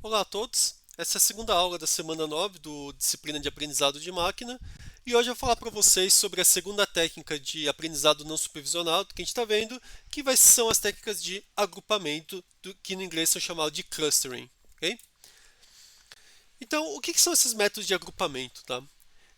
Olá a todos, essa é a segunda aula da semana 9 do Disciplina de Aprendizado de Máquina e hoje eu vou falar para vocês sobre a segunda técnica de aprendizado não supervisionado que a gente está vendo, são as técnicas de agrupamento, que no inglês são chamadas de clustering. Ok? Então, o que são esses métodos de agrupamento? Tá?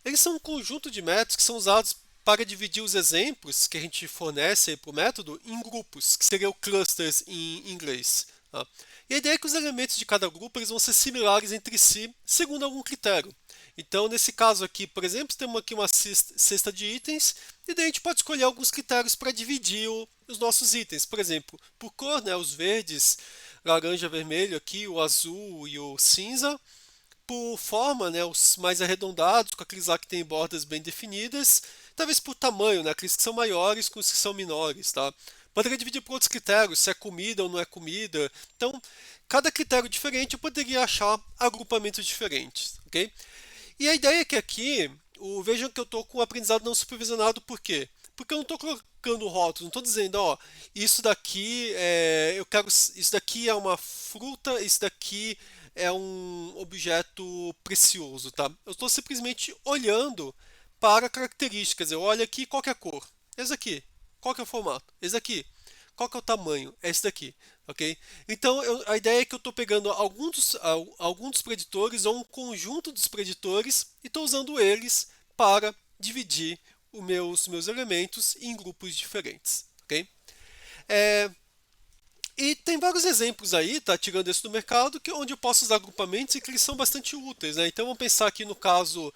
Eles são um conjunto de métodos que são usados para dividir os exemplos que a gente fornece para o método em grupos, que seriam clusters em inglês. Tá? E a ideia é que os elementos de cada grupo eles vão ser similares entre si, segundo algum critério. Então, nesse caso aqui, por exemplo, temos aqui uma cesta de itens, e daí a gente pode escolher alguns critérios para dividir os nossos itens. Por exemplo, por cor, né, os verdes, laranja, vermelho aqui, o azul e o cinza por forma, né, os mais arredondados, com aqueles lá que têm bordas bem definidas, talvez por tamanho, né, aqueles que são maiores com os que são menores, tá? Poderia dividir por outros critérios, se é comida ou não é comida. Então, cada critério diferente eu poderia achar agrupamentos diferentes, ok? E a ideia é que aqui, vejam que eu estou com o aprendizado não supervisionado, por quê? Porque eu não estou colocando rótulos, não estou dizendo, ó, isso daqui isso daqui é uma fruta, isso daqui é um objeto precioso, tá? Eu estou simplesmente olhando para características. Eu olho aqui qual que é a cor, esse aqui, qual que é o formato, esse aqui, qual que é o tamanho, esse daqui, ok? Então a ideia é que eu estou pegando alguns dos preditores ou um conjunto dos preditores e estou usando eles para dividir os meus elementos em grupos diferentes, ok? É, e tem vários exemplos aí, tá? Tirando esse do mercado, onde eu posso usar agrupamentos e que eles são bastante úteis, né? Então vamos pensar aqui no caso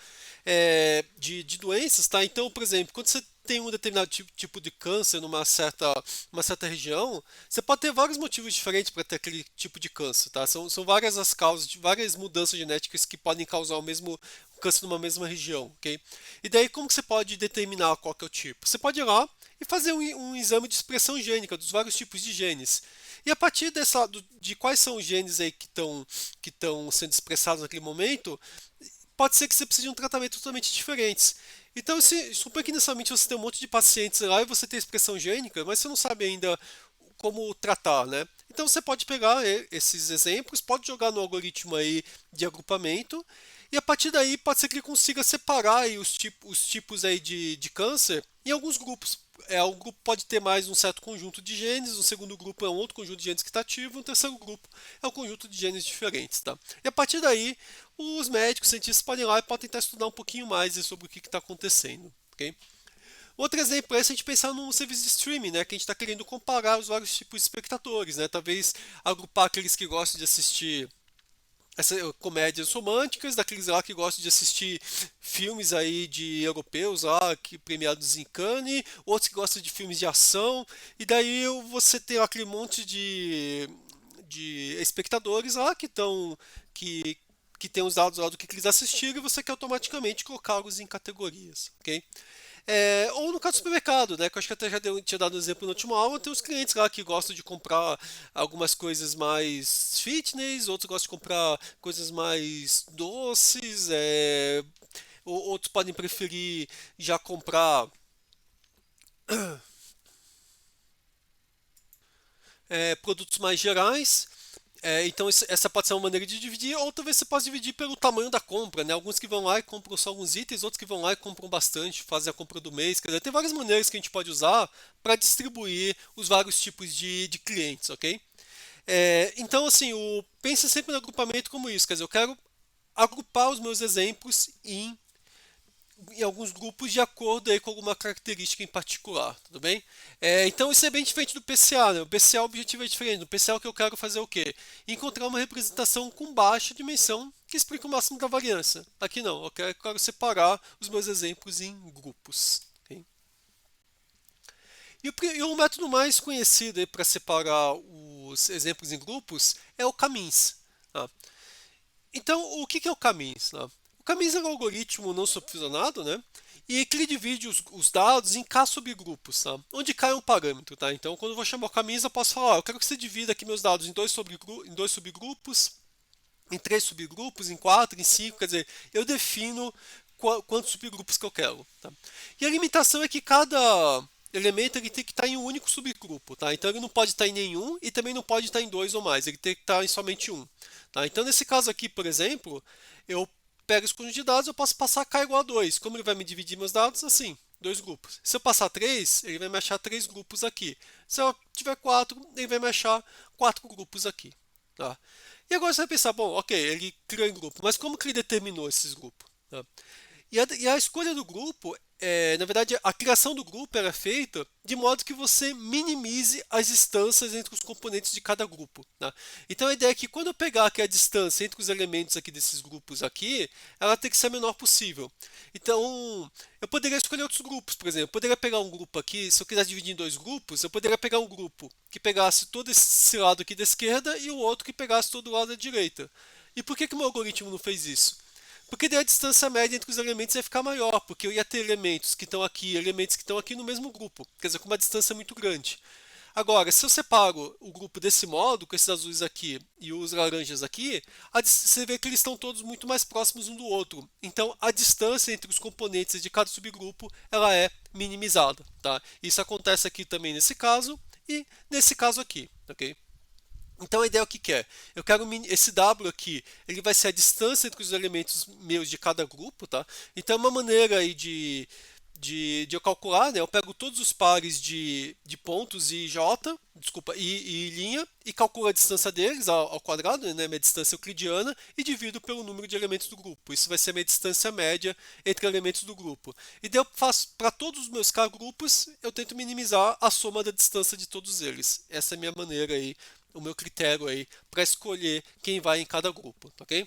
de doenças, tá? Então, por exemplo, quando você tem um determinado tipo de câncer uma certa região, você pode ter vários motivos diferentes para ter aquele tipo de câncer, tá? São várias as causas, de várias mudanças genéticas que podem causar o mesmo câncer numa mesma região, ok? E daí como que você pode determinar qual que é o tipo? Você pode ir lá e fazer um exame de expressão gênica dos vários tipos de genes. E a partir de quais são os genes aí que estão sendo expressados naquele momento, pode ser que você precise de um tratamento totalmente diferente. Então, se supõe que inicialmente você tem um monte de pacientes lá e você tem expressão gênica, mas você não sabe ainda como tratar, né? Então você pode pegar esses exemplos, pode jogar no algoritmo aí de agrupamento e a partir daí pode ser que ele consiga separar aí os tipos aí de câncer em alguns grupos. Um grupo pode ter mais um certo conjunto de genes, um segundo grupo é um outro conjunto de genes que está ativo, um terceiro grupo é um conjunto de genes diferentes, tá? E a partir daí, os médicos, cientistas podem ir lá e podem tentar estudar um pouquinho mais sobre o que está acontecendo, ok? Outro exemplo é se a gente pensar num serviço de streaming, né, que a gente está querendo comparar os vários tipos de espectadores, né, talvez agrupar aqueles que gostam de assistir comédias românticas, daqueles lá que gostam de assistir filmes aí de europeus lá, premiados em Cannes, outros que gostam de filmes de ação, e daí você tem aquele monte de espectadores lá que que tem os dados lá do que eles assistiram e você quer automaticamente colocá-los em categorias, ok? Ou no caso do supermercado, né? Que eu acho que até tinha dado um exemplo no último aula, tem os clientes lá que gostam de comprar algumas coisas mais fitness, outros gostam de comprar coisas mais doces, outros podem preferir já comprar produtos mais gerais. Então essa pode ser uma maneira de dividir, ou talvez você possa dividir pelo tamanho da compra, né? Alguns que vão lá e compram só alguns itens, outros que vão lá e compram bastante, fazem a compra do mês. Quer dizer, tem várias maneiras que a gente pode usar para distribuir os vários tipos de clientes, ok? Então, assim, pense sempre no agrupamento como isso, quer dizer, eu quero agrupar os meus exemplos em alguns grupos de acordo aí com alguma característica em particular, tudo bem? Então isso é bem diferente do PCA, né? O PCA o objetivo é diferente. No PCA o que eu quero fazer é o quê? Encontrar uma representação com baixa dimensão que explica o máximo da variância. Aqui não, eu quero separar os meus exemplos em grupos. Ok? E o método mais conhecido para separar os exemplos em grupos é o Camins. Tá? Então, o que é o Camins? Né? O Camins é um algoritmo não supervisionado, né? E que ele divide os dados em K subgrupos, tá? Onde K é um parâmetro, tá? Então, quando eu vou chamar o Camins, eu posso falar, eu quero que você divida aqui meus dados em dois subgrupos, em três subgrupos, em quatro, em cinco, quer dizer, eu defino quantos subgrupos que eu quero, tá? E a limitação é que cada elemento ele tem que estar em um único subgrupo, tá? Então ele não pode estar em nenhum e também não pode estar em dois ou mais, ele tem que estar em somente um. Tá? Então, nesse caso aqui, por exemplo, eu pego esse conjunto de dados, eu posso passar k igual a 2. Como ele vai me dividir meus dados? Assim, dois grupos. Se eu passar 3, ele vai me achar 3 grupos aqui. Se eu tiver 4, ele vai me achar 4 grupos aqui. Tá? E agora você vai pensar, bom, ok, ele criou em grupo, mas como que ele determinou esses grupos? Tá? E a escolha do grupo, na verdade, a criação do grupo era feita de modo que você minimize as distâncias entre os componentes de cada grupo. Tá? Então a ideia é que quando eu pegar aqui a distância entre os elementos aqui desses grupos aqui, ela tem que ser a menor possível. Então eu poderia escolher outros grupos, por exemplo, eu poderia pegar um grupo aqui, se eu quiser dividir em dois grupos, eu poderia pegar um grupo que pegasse todo esse lado aqui da esquerda e o outro que pegasse todo o lado da direita. E por que o meu algoritmo não fez isso? Porque daí a distância média entre os elementos ia ficar maior, porque eu ia ter elementos que estão aqui e elementos que estão aqui no mesmo grupo, quer dizer, com uma distância muito grande. Agora, se eu separo o grupo desse modo, com esses azuis aqui e os laranjas aqui, você vê que eles estão todos muito mais próximos um do outro. Então, a distância entre os componentes de cada subgrupo ela é minimizada. Tá? Isso acontece aqui também nesse caso e nesse caso aqui. Okay? Então a ideia é o que que é? Eu quero esse W aqui, ele vai ser a distância entre os elementos meus de cada grupo, tá? Então é uma maneira aí de eu calcular, né? Eu pego todos os pares de pontos e J, desculpa, e linha, e calculo a distância deles ao quadrado, né? Minha distância euclidiana, e divido pelo número de elementos do grupo. Isso vai ser a minha distância média entre elementos do grupo. E daí eu faço, para todos os meus K grupos, eu tento minimizar a soma da distância de todos eles. Essa é a minha maneira aí, o meu critério aí, para escolher quem vai em cada grupo, ok?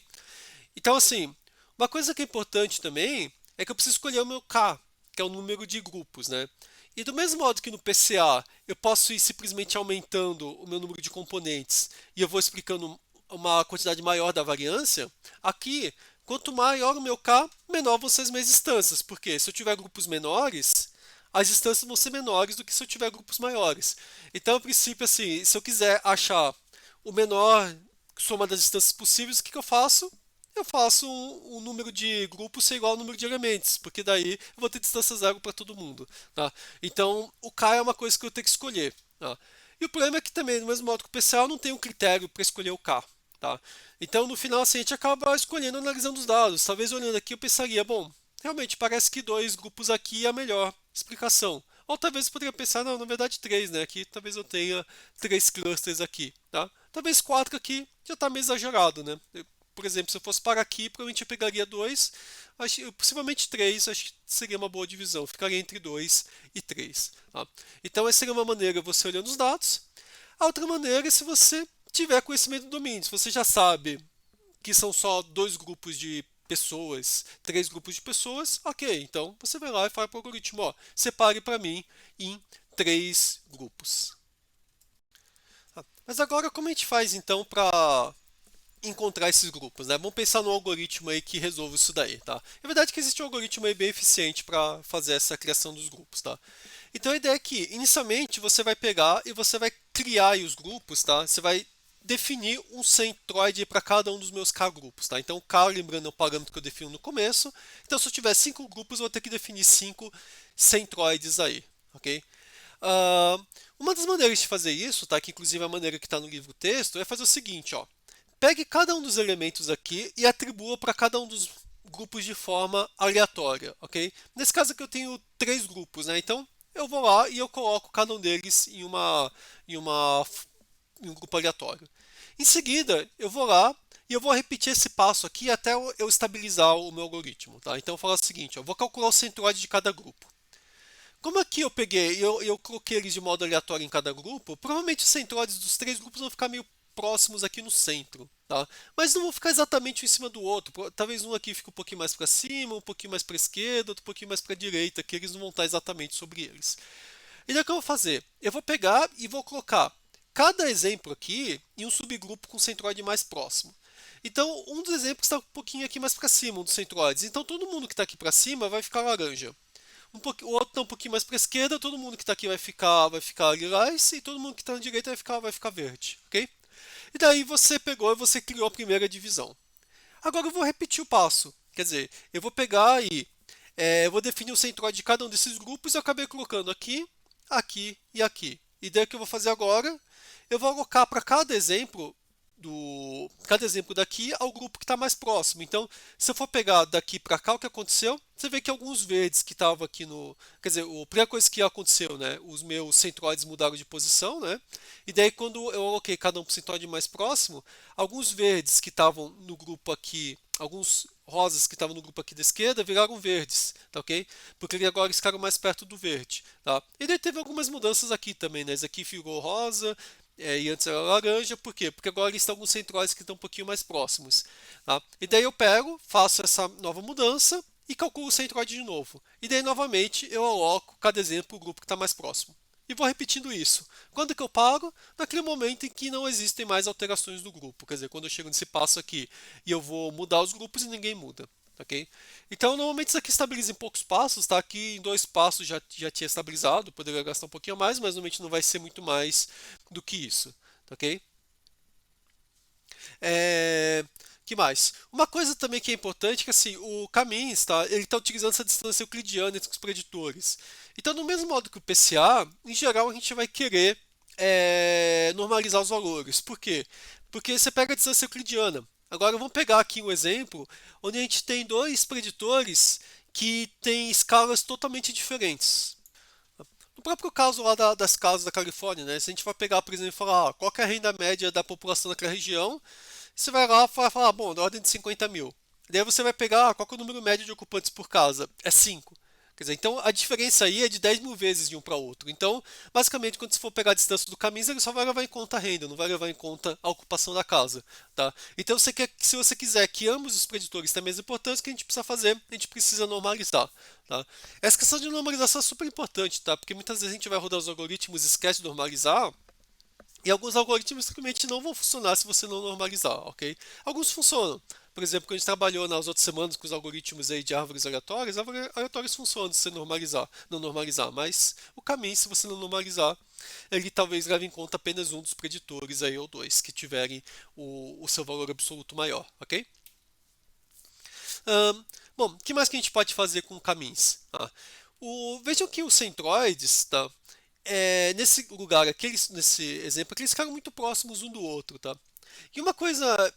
Então, assim, uma coisa que é importante também é que eu preciso escolher o meu K, que é o número de grupos, né? E do mesmo modo que no PCA eu posso ir simplesmente aumentando o meu número de componentes e eu vou explicando uma quantidade maior da variância, aqui, quanto maior o meu K, menor vão ser as minhas distâncias, porque se eu tiver grupos menores, as distâncias vão ser menores do que se eu tiver grupos maiores. Então, a princípio, assim, se eu quiser achar o menor soma das distâncias possíveis, o que eu faço? Eu faço um número de grupos ser igual ao número de elementos, porque daí eu vou ter distância zero para todo mundo. Tá? Então, o K é uma coisa que eu tenho que escolher. Tá? E o problema é que também, do mesmo modo que o PCA, eu não tem um critério para escolher o K. Tá? Então, no final, assim, a gente acaba escolhendo, analisando os dados. Talvez olhando aqui eu pensaria, bom, realmente parece que dois grupos aqui é a melhor explicação. Ou talvez eu poderia pensar, não, na verdade três, né? Aqui talvez eu tenha três clusters aqui, tá? Talvez quatro aqui já está meio exagerado, né? Por exemplo, se eu fosse para aqui, provavelmente eu pegaria dois, possivelmente três, acho que seria uma boa divisão, ficaria entre 2 e 3. Tá? Então, essa seria uma maneira, você olhando os dados. A outra maneira é se você tiver conhecimento do domínio, se você já sabe que são só dois grupos de pessoas, três grupos de pessoas, ok, então você vai lá e fala para o algoritmo, ó, separe para mim em três grupos. Mas agora como a gente faz então para encontrar esses grupos, né? Vamos pensar num algoritmo aí que resolva isso daí, tá? É verdade que existe um algoritmo aí bem eficiente para fazer essa criação dos grupos, tá? Então a ideia é que, inicialmente, você vai pegar e você vai criar aí os grupos, tá? Você vai definir um centroide para cada um dos meus K grupos, tá? Então, K, lembrando, é um parâmetro que eu defino no começo. Então, se eu tiver 5 grupos, eu vou ter que definir 5 centroides aí, ok? Uma das maneiras de fazer isso, tá? Que inclusive é a maneira que está no livro texto, é fazer o seguinte, ó. Pegue cada um dos elementos aqui e atribua para cada um dos grupos de forma aleatória, ok? Nesse caso aqui eu tenho três grupos, né? Então eu vou lá e eu coloco cada um deles em um grupo aleatório. Em seguida, eu vou lá e eu vou repetir esse passo aqui até eu estabilizar o meu algoritmo, tá? Então eu falo o seguinte, eu vou calcular o centroide de cada grupo. Como aqui eu peguei e eu coloquei eles de modo aleatório em cada grupo, provavelmente os centroides dos três grupos vão ficar meio próximos aqui no centro, tá? Mas não vão ficar exatamente um em cima do outro. Talvez um aqui fique um pouquinho mais para cima, um pouquinho mais para a esquerda, outro um pouquinho mais para a direita, que eles não vão estar exatamente sobre eles. E daí o que eu vou fazer? Eu vou pegar e vou colocar cada exemplo aqui em um subgrupo com o centroide mais próximo. Então, um dos exemplos está um pouquinho aqui mais para cima, um dos centroides. Então, todo mundo que está aqui para cima vai ficar laranja. O outro está um pouquinho mais para a esquerda, todo mundo que está aqui vai ficar lilás e todo mundo que está na direita vai ficar verde, ok? E daí você pegou e você criou a primeira divisão. Agora eu vou repetir o passo, quer dizer, eu vou pegar e eu vou definir o centroide de cada um desses grupos e eu acabei colocando aqui, aqui e aqui. E daí o que eu vou fazer agora? Eu vou alocar para cada exemplo cada exemplo daqui ao grupo que está mais próximo. Então, se eu for pegar daqui para cá o que aconteceu, você vê que alguns verdes que estavam aqui no. Quer dizer, a primeira coisa que aconteceu, né? Os meus centroides mudaram de posição, né? E daí, quando eu coloquei cada um para o centroide mais próximo, alguns verdes que estavam no grupo aqui, alguns rosas que estavam no grupo aqui da esquerda viraram verdes, tá ok? Porque agora eles ficaram mais perto do verde, tá? E daí teve algumas mudanças aqui também, né? Esse aqui ficou rosa, e antes era laranja, por quê? Porque agora estão alguns centróides que estão um pouquinho mais próximos. Tá? E daí eu pego, faço essa nova mudança e calculo o centroide de novo. E daí novamente eu aloco cada exemplo o grupo que está mais próximo. E vou repetindo isso. Quando que eu paro? Naquele momento em que não existem mais alterações do grupo. Quer dizer, quando eu chego nesse passo aqui e eu vou mudar os grupos e ninguém muda. Ok? Então, normalmente isso aqui estabiliza em poucos passos, tá? Aqui em 2 passos já tinha estabilizado, poderia gastar um pouquinho mais, mas normalmente não vai ser muito mais do que isso, tá ok? Que mais? Uma coisa também que é importante é que assim, o Caminhos, tá? Ele está utilizando essa distância euclidiana entre os preditores. Então, do mesmo modo que o PCA, em geral a gente vai querer normalizar os valores. Por quê? Porque você pega a distância euclidiana. Agora vamos pegar aqui um exemplo onde a gente tem dois preditores que têm escalas totalmente diferentes. No próprio caso lá das casas da Califórnia, né? Se a gente vai pegar, por exemplo, e falar qual é a renda média da população daquela região, você vai lá e vai falar, bom, da ordem de 50 mil. Daí você vai pegar qual é o número médio de ocupantes por casa. É 5. Quer dizer, então a diferença aí é de 10 mil vezes de um para outro. Então, basicamente, quando você for pegar a distância do caminho, ele só vai levar em conta a renda, não vai levar em conta a ocupação da casa. Tá? Então, se você quiser que ambos os preditores tenham a mesma importância, o que a gente precisa fazer? A gente precisa normalizar. Tá? Essa questão de normalização é super importante, tá? Porque muitas vezes a gente vai rodar os algoritmos e esquece de normalizar, e alguns algoritmos simplesmente não vão funcionar se você não normalizar, ok? Alguns funcionam. Por exemplo, quando a gente trabalhou nas outras semanas com os algoritmos aí de árvores aleatórias funcionam se você normalizar, não normalizar, mas o caminho, se você não normalizar, ele talvez leve em conta apenas um dos preditores aí ou dois que tiverem o seu valor absoluto maior, ok? Ahn, bom, o que mais que a gente pode fazer com caminhos? Tá? Vejam que os centroides, tá? Nesse lugar aqui, nesse exemplo aqui, eles ficaram muito próximos um do outro, tá? E uma coisa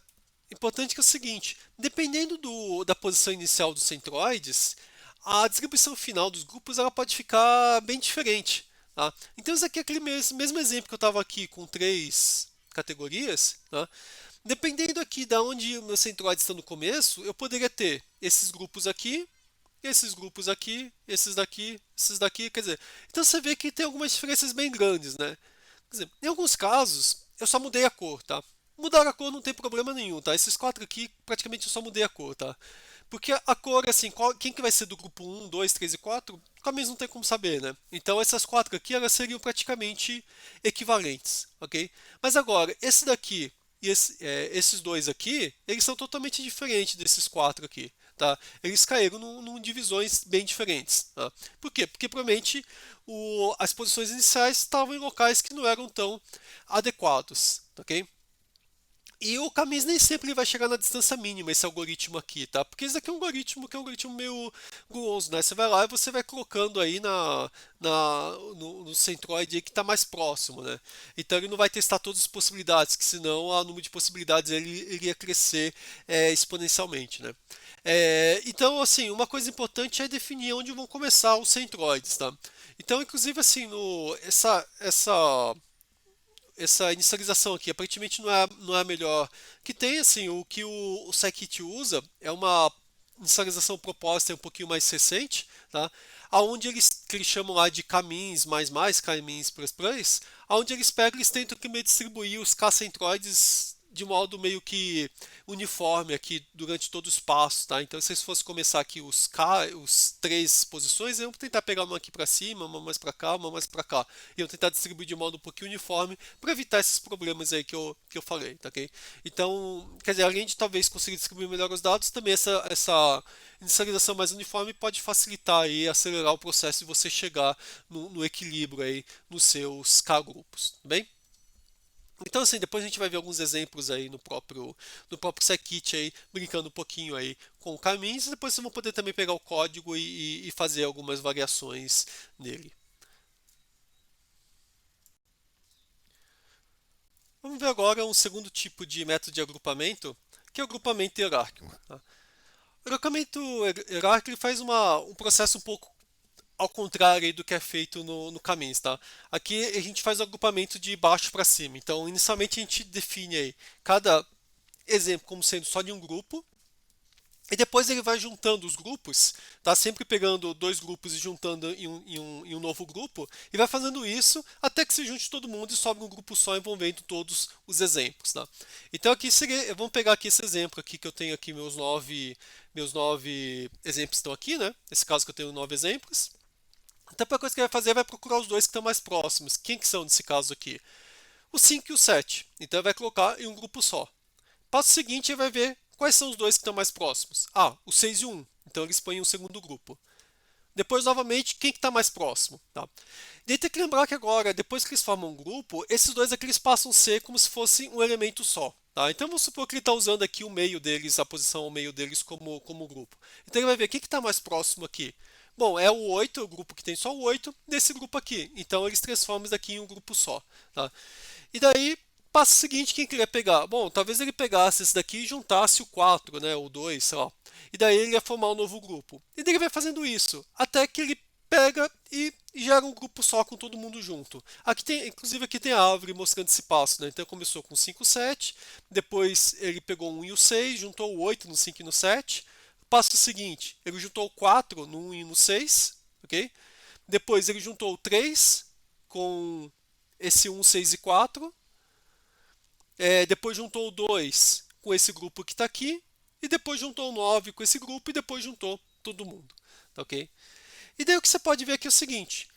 importante que é o seguinte, dependendo da posição inicial dos centroides, a distribuição final dos grupos ela pode ficar bem diferente, tá? Então isso aqui é aquele mesmo exemplo que eu estava aqui com 3 categorias, tá? Dependendo aqui da onde os meus centroides estão no começo, eu poderia ter esses grupos aqui, esses grupos aqui, esses daqui, quer dizer, então você vê que tem algumas diferenças bem grandes, né? Quer dizer, em alguns casos, eu só mudei a cor, tá? Mudar a cor não tem problema nenhum, tá? Esses quatro aqui, praticamente eu só mudei a cor, tá? Porque a cor, assim, quem que vai ser do grupo um, 2, 3 e 4, caminhos não tem como saber, né? Então essas quatro aqui, elas seriam praticamente equivalentes, ok? Mas agora, esse daqui e esses dois aqui, eles são totalmente diferentes desses quatro aqui, tá? Eles caíram num divisões bem diferentes, tá? Por quê? Porque provavelmente as posições iniciais estavam em locais que não eram tão adequados, ok? E o caminho nem sempre ele vai chegar na distância mínima, esse algoritmo aqui, tá? Porque esse aqui é um algoritmo que é um algoritmo meio guloso, né? Você vai lá e você vai colocando aí no centroide aí que está mais próximo, né? Então ele não vai testar todas as possibilidades, que senão o número de possibilidades ele iria crescer exponencialmente, né? Então, assim, uma coisa importante é definir onde vão começar os centroides, tá? Então, inclusive, assim, essa inicialização aqui aparentemente não é a melhor que tem, assim, o que o Scikit usa é uma inicialização proposta um pouquinho mais recente, tá? Aonde que eles chamam lá de caminhos caminhos plus, aonde eles tentam que meio distribuir os k-centroides de modo meio que uniforme aqui durante todo o espaço, tá? Então, se fosse começar aqui os 3 posições, eu vou tentar pegar uma aqui para cima, uma mais para cá, uma mais para cá, e eu tentar distribuir de modo um pouquinho uniforme para evitar esses problemas aí que eu falei, tá ok? Então, quer dizer, além de talvez conseguir distribuir melhor os dados, também essa inicialização mais uniforme pode facilitar e acelerar o processo de você chegar no equilíbrio aí nos seus K-grupos, tá bem? Então, assim, depois a gente vai ver alguns exemplos aí no próprio Scikit aí, brincando um pouquinho aí com caminhos, e depois vocês vão poder também pegar o código e fazer algumas variações nele. Vamos ver agora um segundo tipo de método de agrupamento, que é o agrupamento hierárquico. Tá? O agrupamento hierárquico ele faz um processo um pouco ao contrário aí do que é feito no Caminhos, tá? Aqui a gente faz o agrupamento de baixo para cima. Então, inicialmente a gente define aí cada exemplo como sendo só de um grupo, e depois ele vai juntando os grupos, tá? Sempre pegando dois grupos e juntando em um novo grupo, e vai fazendo isso até que se junte todo mundo e sobre um grupo só envolvendo todos os exemplos, tá? Então aqui seria, vamos pegar aqui esse exemplo aqui que eu tenho aqui meus nove exemplos estão aqui, né? Nesse caso que eu tenho 9 exemplos. Então a primeira coisa que ele vai fazer é vai procurar os dois que estão mais próximos. Quem que são nesse caso aqui? O 5 e o 7. Então ele vai colocar em um grupo só. Passo seguinte, ele vai ver quais são os dois que estão mais próximos. Ah, o 6 e o 1. Então eles põem um segundo grupo. Depois, novamente, quem que está mais próximo? Tá? Daí tem que lembrar que agora, depois que eles formam um grupo, esses dois aqui eles passam a ser como se fosse um elemento só. Tá? Então vamos supor que ele está usando aqui o meio deles, a posição ao meio deles como grupo. Então ele vai ver quem que está mais próximo aqui. Bom, é o 8, o grupo que tem só o 8, desse grupo aqui. Então eles transformam isso daqui em um grupo só. Tá? E daí, passo seguinte, quem queria pegar? Bom, talvez ele pegasse esse daqui e juntasse o 4, né, o 2, sei lá. E daí ele ia formar um novo grupo. E daí ele vai fazendo isso, até que ele pega e gera um grupo só com todo mundo junto. Aqui tem, inclusive aqui tem a árvore mostrando esse passo, né? Então começou com 5, 7, depois ele pegou o 1 e o 6, juntou o 8 no 5 e no 7. Passo seguinte, ele juntou o 4 no 1 e no 6, ok? Depois ele juntou o 3 com esse 1, 6 e 4. Depois juntou o 2 com esse grupo que está aqui. E depois juntou o 9 com esse grupo. E depois juntou todo mundo. Tá ok? E daí o que você pode ver aqui é o seguinte.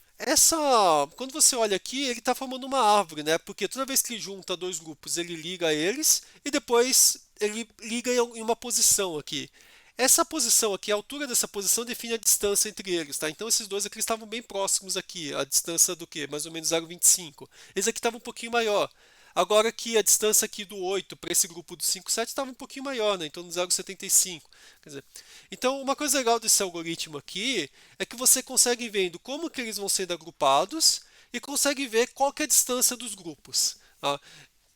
Quando você olha aqui, ele está formando uma árvore, né? Porque toda vez que ele junta dois grupos, ele liga eles e depois ele liga em uma posição aqui. Essa posição aqui, a altura dessa posição define a distância entre eles, tá? Então esses dois aqui estavam bem próximos aqui, a distância do que? Mais ou menos 0,25. Esse aqui estava um pouquinho maior. Agora que a distância aqui do 8 para esse grupo do 5, 7 estava um pouquinho maior, né? Então no 0,75. Quer dizer, então uma coisa legal desse algoritmo aqui é que você consegue vendo como que eles vão sendo agrupados e consegue ver qual que é a distância dos grupos. Tá?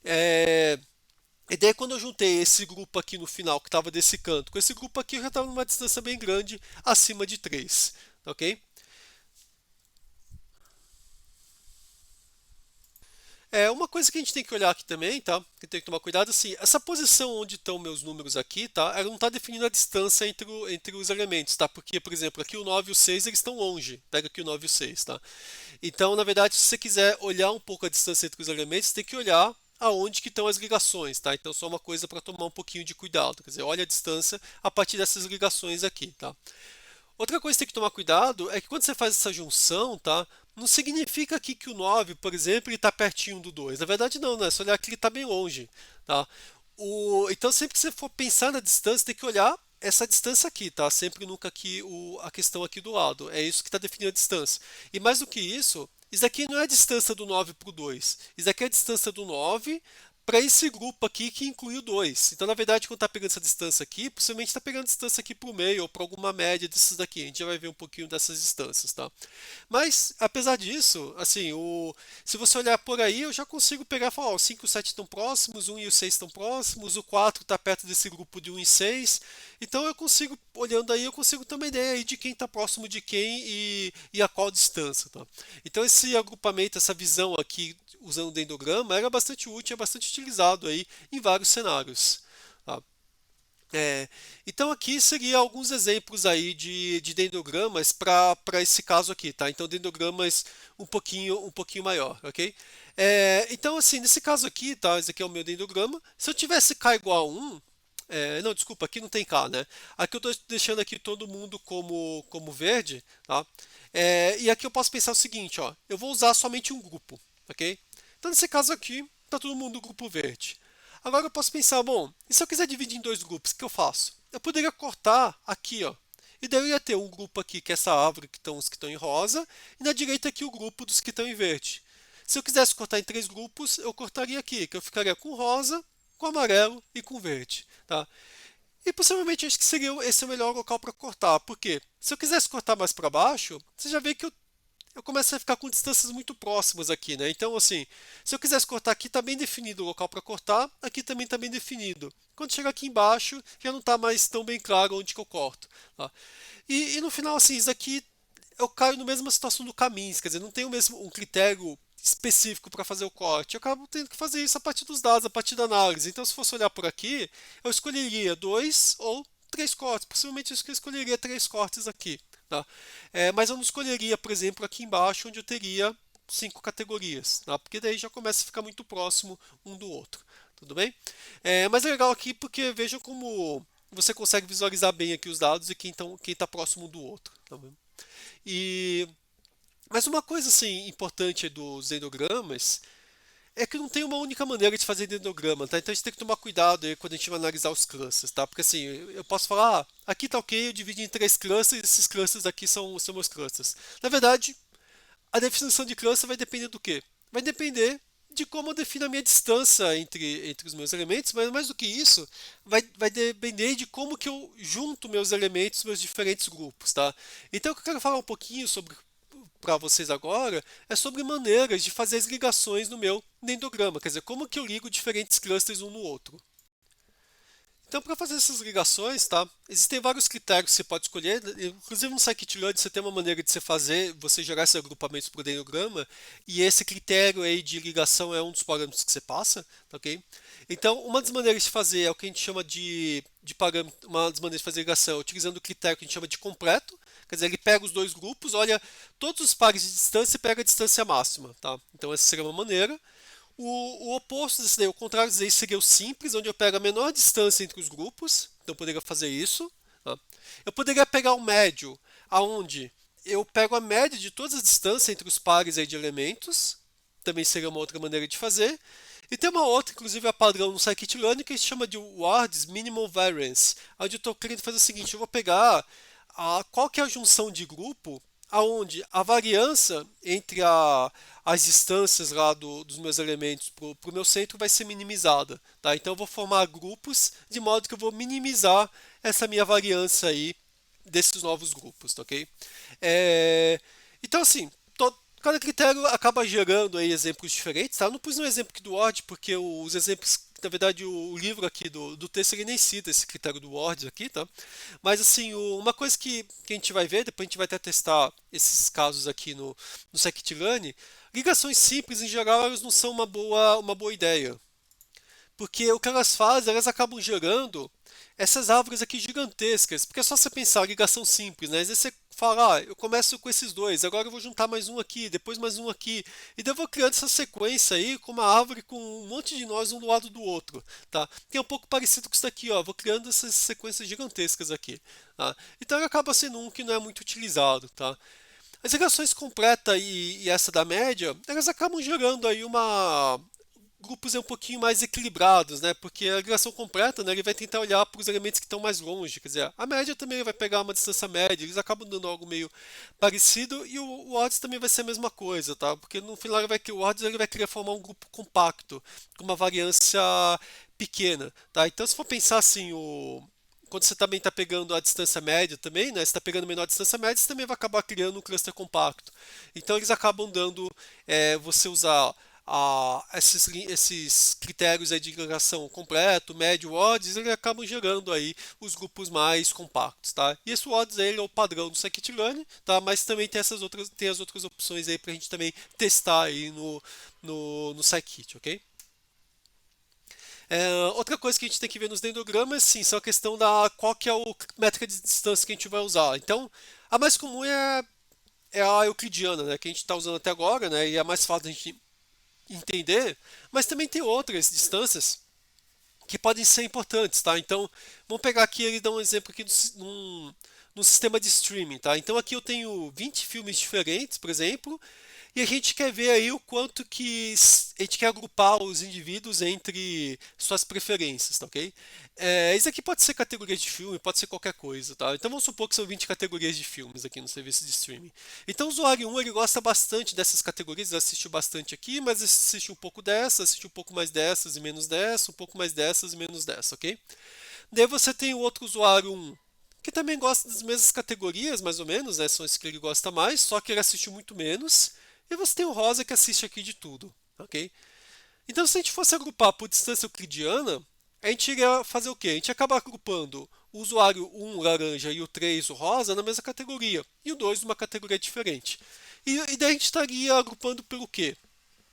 É, e daí quando eu juntei esse grupo aqui no final, que estava desse canto, com esse grupo aqui, eu já estava numa distância bem grande, acima de 3. Ok? Uma coisa que a gente tem que olhar aqui também, tá? Que tem que tomar cuidado, assim, essa posição onde estão meus números aqui, tá? Ela não está definindo a distância entre os elementos, tá? Porque, por exemplo, aqui o 9 e o 6 eles estão longe. Pega aqui o 9 e o 6, tá? Então, na verdade, se você quiser olhar um pouco a distância entre os elementos, você tem que olhar aonde que estão as ligações, tá? Então, só uma coisa para tomar um pouquinho de cuidado. Quer dizer, olha a distância a partir dessas ligações aqui, tá? Outra coisa que tem que tomar cuidado é que quando você faz essa junção, tá? Não significa aqui que o 9, por exemplo, ele está pertinho do 2. Na verdade, não, né? Se olhar aqui, ele está bem longe, tá? Então, sempre que você for pensar na distância, tem que olhar essa distância aqui, tá? Sempre nunca aqui a questão aqui do lado. É isso que está definindo a distância. E mais do que isso daqui não é a distância do 9 para o 2. Isso daqui é a distância do 9 para esse grupo aqui que inclui o 2. Então, na verdade, quando está pegando essa distância aqui, possivelmente está pegando distância aqui para o meio ou para alguma média desses daqui. A gente já vai ver um pouquinho dessas distâncias, tá? Mas, apesar disso, assim, se você olhar por aí, eu já consigo pegar e falar, ó, o 5 e o 7 estão próximos, o 1 e o 6 estão próximos, o 4 está perto desse grupo de 1 e 6. Então, eu consigo, olhando aí, eu consigo ter uma ideia aí de quem está próximo de quem e a qual distância, tá? Então, esse agrupamento, essa visão aqui usando o dendrograma era bastante útil, é bastante utilizado aí em vários cenários. Tá? É, então aqui seria alguns exemplos aí de dendrogramas para esse caso aqui, tá? Então dendrogramas um pouquinho maior, ok? Então assim, nesse caso aqui, tá? Esse aqui é o meu dendrograma. Se eu tivesse k igual a 1, não, desculpa, aqui não tem k, né? Aqui eu estou deixando aqui todo mundo como verde, tá? E aqui eu posso pensar o seguinte, ó, eu vou usar somente um grupo, ok? Então nesse caso aqui, está todo mundo no grupo verde. Agora eu posso pensar, bom, e se eu quiser dividir em dois grupos, o que eu faço? Eu poderia cortar aqui, ó. E daí eu ia ter um grupo aqui, que é essa árvore, que estão os que estão em rosa, e na direita aqui o grupo dos que estão em verde. Se eu quisesse cortar em três grupos, eu cortaria aqui, que eu ficaria com rosa, com amarelo e com verde, tá? E possivelmente acho que seria esse o melhor local para cortar, porque se eu quisesse cortar mais para baixo, você já vê que eu começo a ficar com distâncias muito próximas aqui, né? Então, assim, se eu quisesse cortar aqui, está bem definido o local para cortar, aqui também está bem definido. Quando chegar aqui embaixo, já não está mais tão bem claro onde que eu corto. Tá? E no final, assim, isso aqui eu caio na mesma situação do caminho, quer dizer, não tenho mesmo um critério específico para fazer o corte. Eu acabo tendo que fazer isso a partir dos dados, a partir da análise. Então, se fosse olhar por aqui, eu escolheria dois ou três cortes. Possivelmente eu escolheria três cortes aqui. Tá? Mas eu não escolheria, por exemplo, aqui embaixo, onde eu teria cinco categorias, tá? Porque daí já começa a ficar muito próximo um do outro. Tudo bem? Mas é legal aqui porque vejam como você consegue visualizar bem aqui os dados e quem está próximo do outro. Tá bem? E, mas uma coisa assim importante dos endogramas é que não tem uma única maneira de fazer dendrograma, tá? Então a gente tem que tomar cuidado aí quando a gente vai analisar os clusters, tá? Porque assim, eu posso falar, aqui tá ok, eu dividi em três clusters, esses clusters aqui são meus clusters. Na verdade, a definição de cluster vai depender do quê? Vai depender de como eu defino a minha distância entre os meus elementos, mas mais do que isso, vai depender de como que eu junto meus elementos, meus diferentes grupos, tá? Então, o que eu quero falar um pouquinho sobre para vocês agora é sobre maneiras de fazer as ligações no meu dendrograma, quer dizer, como que eu ligo diferentes clusters um no outro. Então, para fazer essas ligações, tá? Existem vários critérios que você pode escolher. Inclusive no scikit-learn você tem uma maneira de você gerar esses agrupamentos por dendrograma, e esse critério aí de ligação é um dos parâmetros que você passa, tá, ok? Então, uma das maneiras de fazer é o que a gente chama de parâmetro, uma das maneiras de fazer ligação é utilizando o critério que a gente chama de completo, quer dizer, ele pega os dois grupos, olha todos os pares de distância e pega a distância máxima, tá? Então, essa seria uma maneira. O oposto desse daí, o contrário desse daí seria o simples, onde eu pego a menor distância entre os grupos. Então eu poderia fazer isso. Tá? Eu poderia pegar o médio, aonde eu pego a média de todas as distâncias entre os pares aí de elementos. Também seria uma outra maneira de fazer. E tem uma outra, inclusive a padrão no scikit-learn, que se chama de WARDS Minimal Variance, onde eu estou querendo fazer o seguinte, eu vou pegar qual que é a junção de grupo aonde a variância entre as distâncias lá dos meus elementos para o meu centro vai ser minimizada. Tá? Então eu vou formar grupos de modo que eu vou minimizar essa minha variância aí desses novos grupos, tá, ok? Então assim, cada critério acaba gerando aí exemplos diferentes, tá? Eu não pus um exemplo aqui do Word porque os exemplos, na verdade, o livro aqui do texto ele nem cita esse critério do Word aqui, tá? Mas assim, uma coisa que a gente vai ver, depois a gente vai até testar esses casos aqui no scikit-learn, ligações simples em geral elas não são uma boa ideia. Porque o que elas fazem, elas acabam gerando essas árvores aqui gigantescas. Porque é só você pensar, ligação simples, né? Às vezes você fala, eu começo com esses dois, agora eu vou juntar mais um aqui, depois mais um aqui. E daí eu vou criando essa sequência aí com uma árvore com um monte de nós um do lado do outro, tá? Que é um pouco parecido com isso daqui, ó. Vou criando essas sequências gigantescas aqui, tá? Então ele acaba sendo um que não é muito utilizado, tá? As ligações completa e essa da média, elas acabam gerando aí grupos um pouquinho mais equilibrados, né? Porque a ligação completa, né, ele vai tentar olhar para os elementos que estão mais longe, quer dizer, a média também vai pegar uma distância média, eles acabam dando algo meio parecido e o odds também vai ser a mesma coisa, tá? Porque no final o odds ele vai querer formar um grupo compacto com uma variância pequena, tá? Então se for pensar assim, quando você também está pegando a distância média também, né? Você está pegando a menor distância média, você também vai acabar criando um cluster compacto. Então eles acabam dando você usar esses critérios aí de ligação completo, médio, odds, eles acabam gerando aí os grupos mais compactos, tá? E esse odds ele é o padrão do scikit-learn, tá? Mas também tem as outras opções aí para a gente também testar aí no scikit, ok? Outra coisa que a gente tem que ver nos dendrogramas, sim, são a questão da qual que é a métrica de distância que a gente vai usar. Então, a mais comum é a euclidiana, né, que a gente está usando até agora, né, e é a mais fácil da gente entender, mas também tem outras distâncias que podem ser importantes, tá? Então, vamos pegar aqui, ele dá um exemplo aqui num sistema de streaming, tá? Então aqui eu tenho 20 filmes diferentes, por exemplo, e a gente quer ver aí o quanto que a gente quer agrupar os indivíduos entre suas preferências, tá, ok? Isso aqui pode ser categoria de filme, pode ser qualquer coisa, tá? Então vamos supor que são 20 categorias de filmes aqui no serviço de streaming. Então o usuário 1 ele gosta bastante dessas categorias, ele assistiu bastante aqui, mas assistiu um pouco dessa, assistiu um pouco mais dessas e menos dessa, um pouco mais dessas e menos dessa, ok? Daí você tem o outro usuário 1 que também gosta das mesmas categorias, mais ou menos, né? São esses que ele gosta mais, só que ele assiste muito menos. E você tem o rosa que assiste aqui de tudo, ok? Então, se a gente fosse agrupar por distância euclidiana, a gente iria fazer o quê? A gente ia acabar agrupando o usuário 1 laranja e o 3 o rosa na mesma categoria, e o 2 numa categoria diferente. E daí a gente estaria agrupando pelo quê?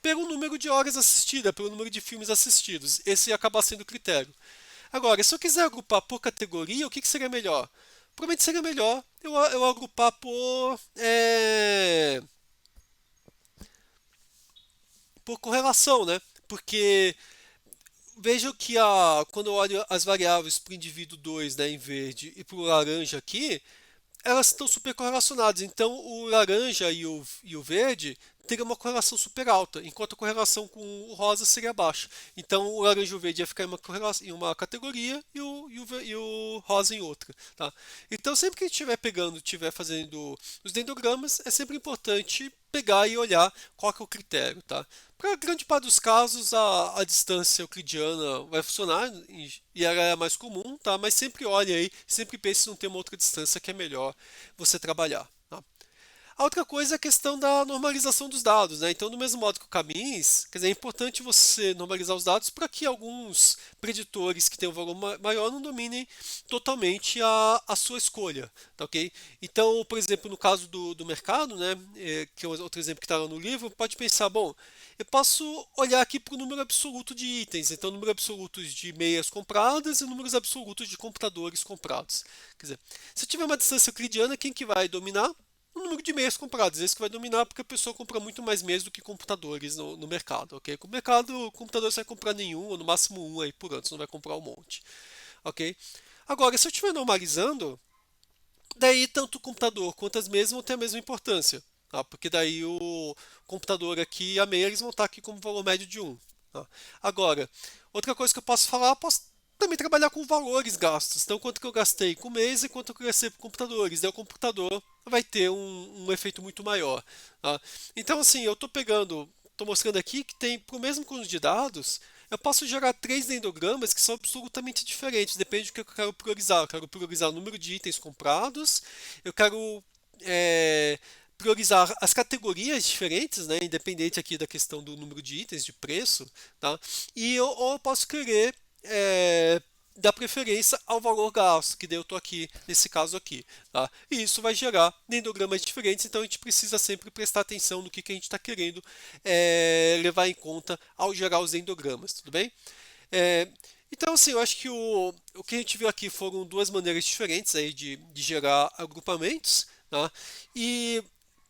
Pelo número de horas assistidas, pelo número de filmes assistidos. Esse ia acabar sendo o critério. Agora, se eu quiser agrupar por categoria, o que seria melhor? Provavelmente seria melhor eu agrupar por correlação, né? Porque vejam que quando eu olho as variáveis para o indivíduo 2, né, em verde e para o laranja aqui, elas estão super correlacionadas. Então, o laranja e o verde teriam uma correlação super alta, enquanto a correlação com o rosa seria baixa. Então, o laranja e o verde ia ficar em uma categoria e o rosa em outra. Tá? Então, sempre que a gente estiver fazendo os dendrogramas, é sempre importante pegar e olhar qual que é o critério. Tá? Para a grande parte dos casos, a distância euclidiana vai funcionar e ela é mais comum, tá? Mas sempre olhe aí, sempre pense se não tem uma outra distância que é melhor você trabalhar. Tá? A outra coisa é a questão da normalização dos dados, né? Então, do mesmo modo que o Camis, quer dizer, é importante você normalizar os dados para que alguns preditores que têm um valor maior não dominem totalmente a sua escolha, tá ok? Então, por exemplo, no caso do mercado, né, que é outro exemplo que está lá no livro, pode pensar, bom, eu posso olhar aqui para o número absoluto de itens, então número absoluto de meias compradas e números absolutos de computadores comprados. Quer dizer, se eu tiver uma distância euclidiana, quem que vai dominar? O número de meias compradas, esse que vai dominar porque a pessoa compra muito mais meias do que computadores no mercado, ok? Com o mercado, o computador você vai comprar nenhum, ou no máximo um aí por ano, você não vai comprar um monte, ok? Agora, se eu estiver normalizando, daí tanto o computador quanto as meias vão ter a mesma importância, tá? Porque daí o computador aqui e a meia eles vão estar aqui como valor médio de um. Tá? Agora, outra coisa que eu posso falar, eu posso também trabalhar com valores gastos. Então, quanto que eu gastei com mês e quanto que eu gastei com computadores. Daí o computador vai ter um efeito muito maior. Tá? Então, assim, eu estou mostrando aqui que tem, para o mesmo conjunto de dados, eu posso gerar três dendrogramas que são absolutamente diferentes, depende do que eu quero priorizar. Eu quero priorizar o número de itens comprados, eu quero priorizar as categorias diferentes, né, independente aqui da questão do número de itens, de preço, tá? Ou eu posso querer dar preferência ao valor gasto, que daí eu estou aqui nesse caso aqui. Tá? E isso vai gerar dendrogramas diferentes, então a gente precisa sempre prestar atenção no que a gente está querendo levar em conta ao gerar os dendrogramas, tudo bem? É, então, assim, eu acho que o que a gente viu aqui foram duas maneiras diferentes aí de gerar agrupamentos, tá? E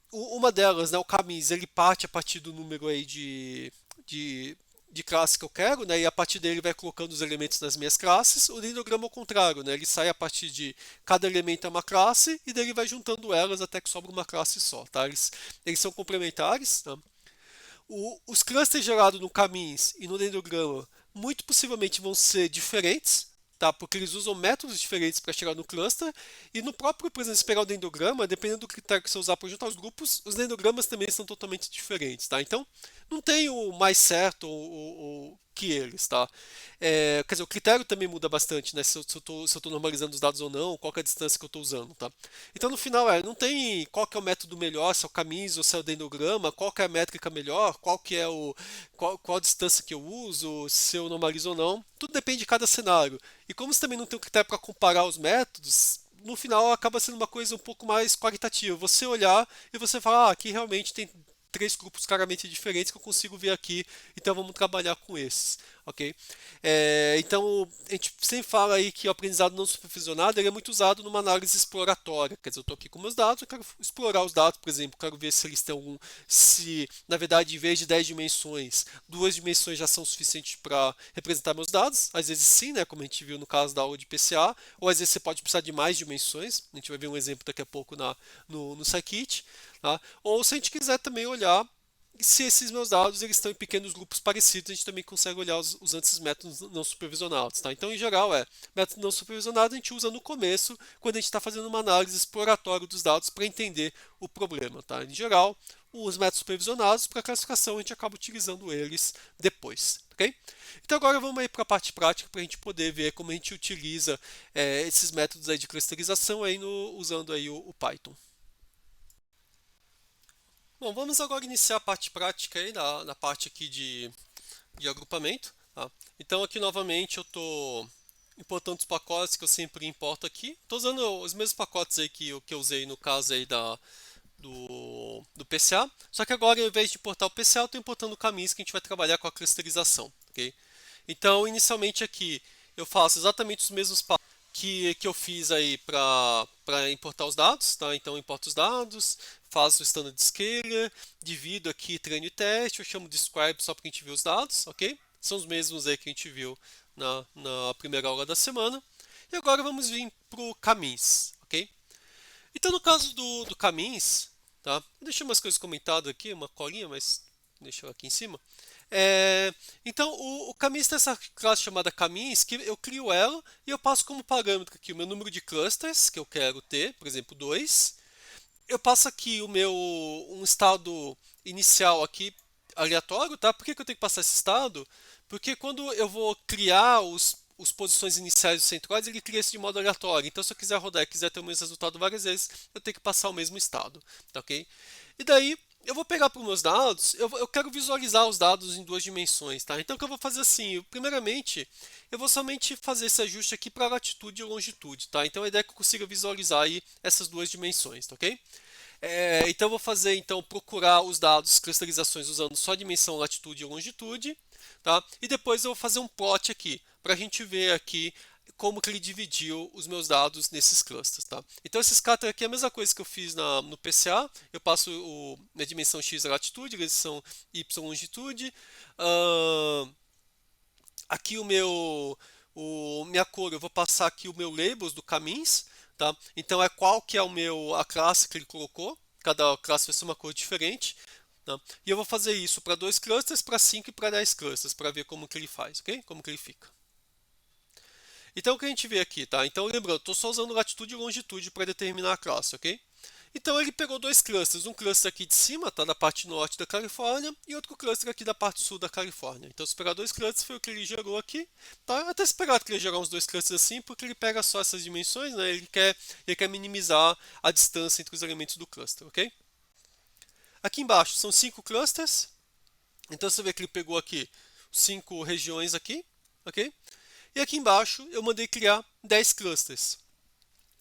uma delas, né, o camis, ele parte a partir do número aí de, de classe que eu quero, né, e a partir dele vai colocando os elementos das minhas classes. O dendrograma é o contrário, né, ele sai a partir de cada elemento é uma classe e daí ele vai juntando elas até que sobra uma classe só. Tá? Eles são complementares. Tá? Os clusters gerados no camis e no dendrograma muito possivelmente vão ser diferentes, tá? Porque eles usam métodos diferentes para chegar no cluster. E no próprio, por exemplo, se pegar o dendrograma, dependendo do critério que você usar para juntar os grupos, os dendrogramas também são totalmente diferentes. Tá? Então, não tem o mais certo ou que eles. Tá? Quer dizer, o critério também muda bastante, né? Se eu estou normalizando os dados ou não, qual é a distância que eu estou usando. Tá? Então, no final, não tem qual que é o método melhor, se é o camis ou se é o dendrograma, qual que é a métrica melhor, qual que é qual a distância que eu uso, se eu normalizo ou não. Tudo depende de cada cenário. E como você também não tem um critério para comparar os métodos, no final acaba sendo uma coisa um pouco mais qualitativa. Você olhar e você falar, aqui realmente tem três grupos claramente diferentes que eu consigo ver aqui, então vamos trabalhar com esses, ok? Então a gente sempre fala aí que o aprendizado não supervisionado ele é muito usado numa análise exploratória, quer dizer, eu estou aqui com meus dados, eu quero explorar os dados, por exemplo, quero ver se eles têm se na verdade em vez de 10 dimensões, duas dimensões já são suficientes para representar meus dados, às vezes sim, né, como a gente viu no caso da aula de PCA, ou às vezes você pode precisar de mais dimensões, a gente vai ver um exemplo daqui a pouco no Scikit. Tá? Ou se a gente quiser também olhar se esses meus dados eles estão em pequenos grupos parecidos, a gente também consegue olhar usando esses métodos não supervisionados. Tá? Então, em geral, método não supervisionado a gente usa no começo, quando a gente está fazendo uma análise exploratória dos dados para entender o problema. Tá? Em geral, os métodos supervisionados para classificação a gente acaba utilizando eles depois. ok? Então agora vamos aí para a parte prática para a gente poder ver como a gente utiliza esses métodos aí de clusterização aí usando aí o Python. Bom, vamos agora iniciar a parte prática aí na parte aqui de agrupamento. Tá? Então aqui novamente eu estou importando os pacotes que eu sempre importo aqui. Estou usando os mesmos pacotes aí que eu usei no caso aí do PCA, só que agora ao invés de importar o PCA, eu estou importando o caminhos que a gente vai trabalhar com a clusterização. Ok? Então inicialmente aqui eu faço exatamente os mesmos passos que eu fiz aí para importar os dados, tá? Então eu importo os dados, faço o standard scaler, divido aqui treino e teste, eu chamo de scribe só para a gente ver os dados, ok? São os mesmos aí que a gente viu na primeira aula da semana. E agora vamos vir para o caminhos, ok? Então no caso do caminhos, tá? Eu deixei umas coisas comentadas aqui, uma colinha, mas deixa eu aqui em cima. Então, o caminhos tem essa classe chamada caminhos, que eu crio ela e eu passo como parâmetro aqui o meu número de clusters que eu quero ter, por exemplo, 2. Eu passo aqui um estado inicial aqui aleatório, tá? Por que eu tenho que passar esse estado? Porque quando eu vou criar os posições iniciais e centroides, ele cria isso de modo aleatório. Então, se eu quiser rodar e quiser ter o mesmo resultado várias vezes, eu tenho que passar o mesmo estado, tá ok? E daí, eu vou pegar para os meus dados, eu quero visualizar os dados em duas dimensões, tá? Então, o que eu vou fazer assim? Primeiramente, eu vou somente fazer esse ajuste aqui para latitude e longitude, tá? Então, a ideia é que eu consiga visualizar aí essas duas dimensões, tá ok? Então, eu vou fazer, então, procurar os dados, clusterizações usando só a dimensão latitude e longitude, tá? E depois eu vou fazer um plot aqui, para a gente ver aqui como que ele dividiu os meus dados nesses clusters, tá? Então esse scatter aqui é a mesma coisa que eu fiz no PCA, eu passo na dimensão x latitude, dimensão y longitude, aqui minha cor, eu vou passar aqui o meu labels do caminhos, tá? Então é qual que é a classe que ele colocou, cada classe vai ser uma cor diferente, tá? E eu vou fazer isso para 2 clusters, para 5 e para 10 clusters, para ver como que ele faz, ok? Como que ele fica. Então o que a gente vê aqui, tá? Então lembrando, estou só usando latitude e longitude para determinar a classe, ok? Então ele pegou 2 clusters, um cluster aqui de cima, tá, da parte norte da Califórnia, e outro cluster aqui da parte sul da Califórnia. Então se pegar 2 clusters foi o que ele gerou aqui, tá? Até esperado que ele gerar uns 2 clusters assim, porque ele pega só essas dimensões, né? Ele quer minimizar a distância entre os elementos do cluster, ok? Aqui embaixo são 5 clusters, então você vê que ele pegou aqui 5 regiões aqui, ok? E aqui embaixo eu mandei criar 10 clusters.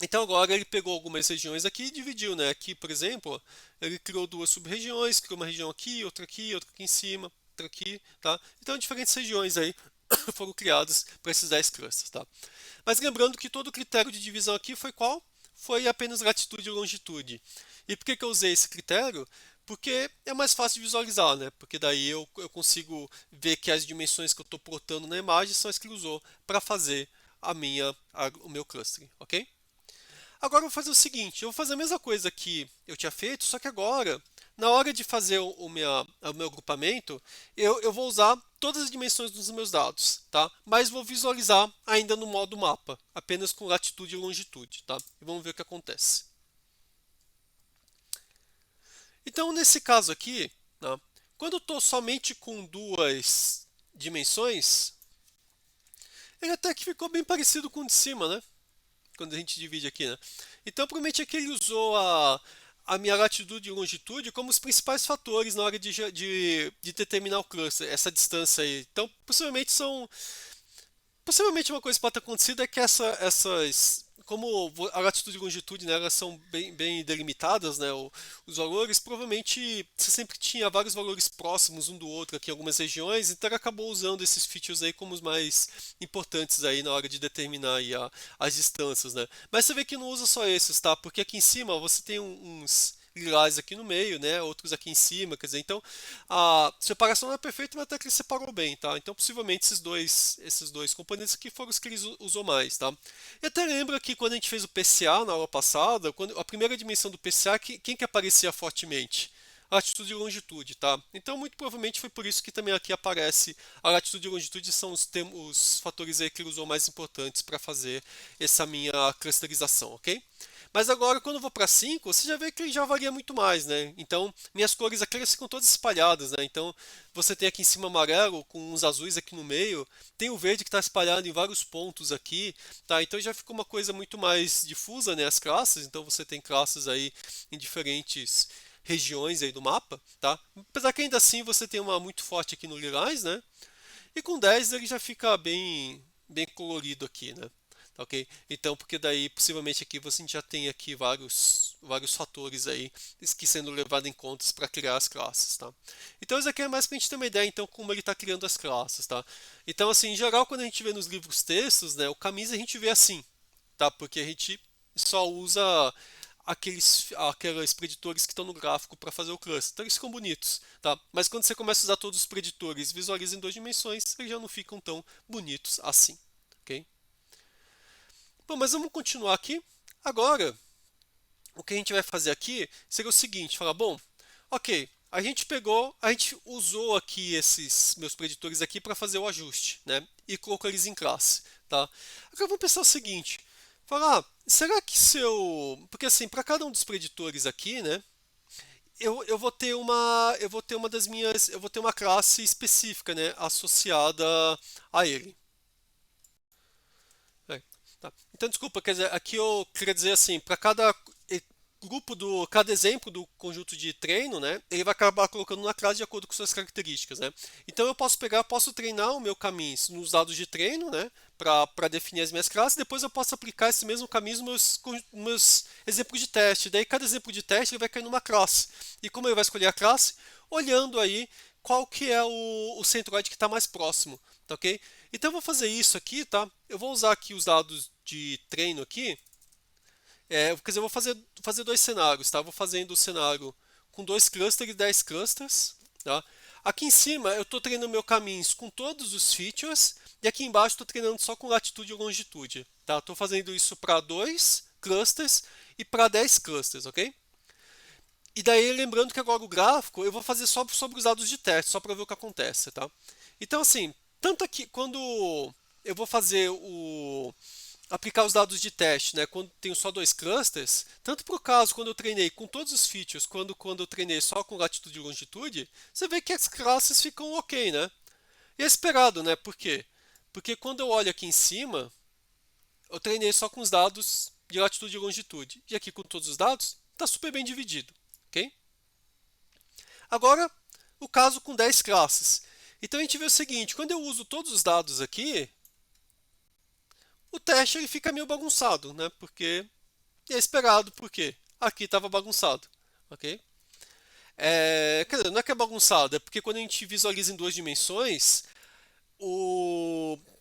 Então agora ele pegou algumas regiões aqui e dividiu, né? Aqui, por exemplo, ele criou duas sub-regiões, criou uma região aqui, outra aqui em cima, outra aqui, tá? Então diferentes regiões aí foram criadas para esses 10 clusters, tá? Mas lembrando que todo o critério de divisão aqui foi qual? Foi apenas latitude e longitude. E por que eu usei esse critério? Porque é mais fácil de visualizar, né? Porque daí eu consigo ver que as dimensões que eu estou plotando na imagem são as que ele usou para fazer o meu clustering, ok? Agora eu vou fazer o seguinte, eu vou fazer a mesma coisa que eu tinha feito, só que agora, na hora de fazer o meu agrupamento, eu vou usar todas as dimensões dos meus dados, tá? Mas vou visualizar ainda no modo mapa, apenas com latitude e longitude, tá? E vamos ver o que acontece. Então, nesse caso aqui, tá? Quando eu estou somente com duas dimensões, ele até que ficou bem parecido com o de cima, né? Quando a gente divide aqui, né? Então, provavelmente é que ele usou a minha latitude e longitude como os principais fatores na hora de determinar o cluster, essa distância aí. Então, possivelmente uma coisa que pode ter acontecido é que como a latitude e longitude, né, elas são bem delimitadas, né, os valores, provavelmente você sempre tinha vários valores próximos um do outro aqui em algumas regiões, então ele acabou usando esses features aí como os mais importantes aí na hora de determinar aí as distâncias, né. Mas você vê que não usa só esses, tá? Porque aqui em cima você tem uns lilás aqui no meio, né? Outros aqui em cima, quer dizer, então a separação não é perfeita, mas até que ele separou bem, tá? Então possivelmente esses dois componentes aqui foram os que ele usou mais, tá? E até lembra que quando a gente fez o PCA na aula passada, quando a primeira dimensão do PCA, quem que aparecia fortemente? A latitude e longitude, tá? Então muito provavelmente foi por isso que também aqui aparece a latitude e longitude são os fatores aí que ele usou mais importantes para fazer essa minha clusterização, ok? Mas agora, quando eu vou para 5, você já vê que ele já varia muito mais, né? Então, minhas cores aqui elas ficam todas espalhadas, né? Então, você tem aqui em cima amarelo, com uns azuis aqui no meio, tem o verde que está espalhado em vários pontos aqui, tá? Então já ficou uma coisa muito mais difusa, né? As classes, então você tem classes aí em diferentes regiões aí do mapa, tá? Apesar que ainda assim você tem uma muito forte aqui no lilás, né? E com 10 ele já fica bem colorido aqui, né? Tá, ok? Então, porque daí possivelmente aqui você já tem aqui vários fatores aí que sendo levados em conta para criar as classes, tá? Então isso aqui é mais para a gente ter uma ideia então como ele está criando as classes, tá? Então assim, em geral quando a gente vê nos livros textos, né, o camisa a gente vê assim, tá? Porque a gente só usa aqueles preditores que estão no gráfico para fazer o cluster. Então eles ficam bonitos, tá? Mas quando você começa a usar todos os preditores e visualiza em 2 dimensões, eles já não ficam tão bonitos assim, ok? Bom, mas vamos continuar aqui. Agora, o que a gente vai fazer aqui seria o seguinte, falar, bom, ok, a gente usou aqui esses meus preditores aqui para fazer o ajuste, né? E colocou eles em classe, tá? Agora vamos pensar o seguinte, falar, será que se eu... Porque assim, para cada um dos preditores aqui, né? Eu vou ter uma das minhas, eu vou ter uma classe específica, né? Associada a ele. É, tá. Então, desculpa, quer dizer, aqui eu queria dizer assim, para cada exemplo do conjunto de treino, né, ele vai acabar colocando na classe de acordo com suas características, né? Então eu posso treinar o meu caminho nos dados de treino, né, para definir as minhas classes, depois eu posso aplicar esse mesmo caminho nos meus exemplos de teste. Daí cada exemplo de teste ele vai cair numa classe. E como ele vai escolher a classe? Olhando aí qual que é o centroide que está mais próximo, tá ok? Então eu vou fazer isso aqui, tá? Eu vou usar aqui os dados de treino aqui. Quer dizer, eu vou fazer dois cenários, tá? Eu vou fazendo o cenário com 2 clusters e 10 clusters, tá? Aqui em cima eu estou treinando meu caminhos com todos os features e aqui embaixo estou treinando só com latitude e longitude, tá? Estou fazendo isso para 2 clusters e para 10 clusters, ok? E daí, lembrando que agora o gráfico eu vou fazer só sobre os dados de teste, só para ver o que acontece, tá? Então, assim, tanto aqui, quando eu vou fazer aplicar os dados de teste, né, quando tenho só 2 clusters, tanto para o caso quando eu treinei com todos os features, quando eu treinei só com latitude e longitude, você vê que as classes ficam ok, né? E é esperado, né? Por quê? Porque quando eu olho aqui em cima, eu treinei só com os dados de latitude e longitude. E aqui com todos os dados, está super bem dividido, ok? Agora, o caso com 10 classes. Então a gente vê o seguinte, quando eu uso todos os dados aqui, o teste ele fica meio bagunçado, né? Porque é esperado, porque aqui estava bagunçado, ok? Quer dizer, não é que é bagunçado, é porque quando a gente visualiza em 2 dimensões,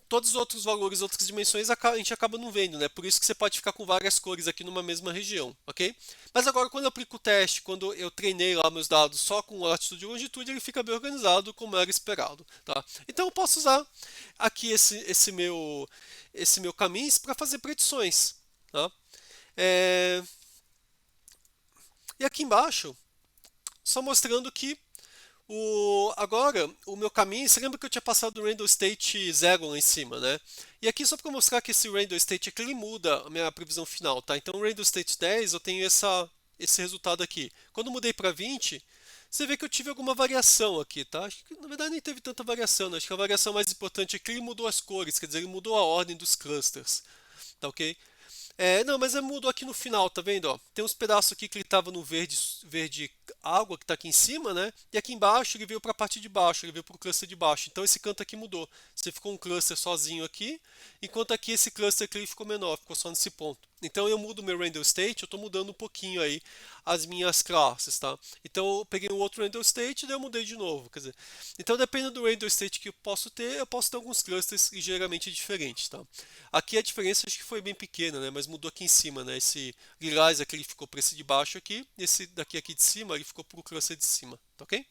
todos os outros valores, outras dimensões, a gente acaba não vendo, né? Por isso que você pode ficar com várias cores aqui numa mesma região, ok? Mas agora, quando eu aplico o teste, quando eu treinei lá meus dados só com latitude e longitude, ele fica bem organizado, como era esperado, tá? Então eu posso usar aqui esse meu caminho para fazer predições, tá? É, E aqui embaixo, só mostrando que agora o meu caminho, você lembra que eu tinha passado o random state 0 lá em cima, né? E aqui só para mostrar que esse random state aqui ele muda a minha previsão final, tá? Então o random state 10 eu tenho esse resultado aqui. Quando eu mudei para 20, você vê que eu tive alguma variação aqui, tá? Acho que na verdade nem teve tanta variação, né? Acho que a variação mais importante aqui ele mudou as cores, quer dizer, ele mudou a ordem dos clusters, tá ok? Não, mas mudou aqui no final, tá vendo? Ó? Tem uns pedaços aqui que ele estava no verde, verde água, que está aqui em cima, né? E aqui embaixo ele veio para a parte de baixo, ele veio para o cluster de baixo. Então esse canto aqui mudou. Você ficou um cluster sozinho aqui, enquanto aqui esse cluster aqui ficou menor, ficou só nesse ponto. Então eu mudo meu random state, eu estou mudando um pouquinho aí as minhas classes, tá? Então eu peguei um outro random state e daí eu mudei de novo, quer dizer. Então dependendo do random state que eu posso ter alguns clusters ligeiramente diferentes, tá? Aqui a diferença acho que foi bem pequena, né? Mas mudou aqui em cima, né? Esse lilás aqui ele ficou para esse de baixo aqui, e esse daqui aqui de cima ele ficou para o cluster de cima, tá ok?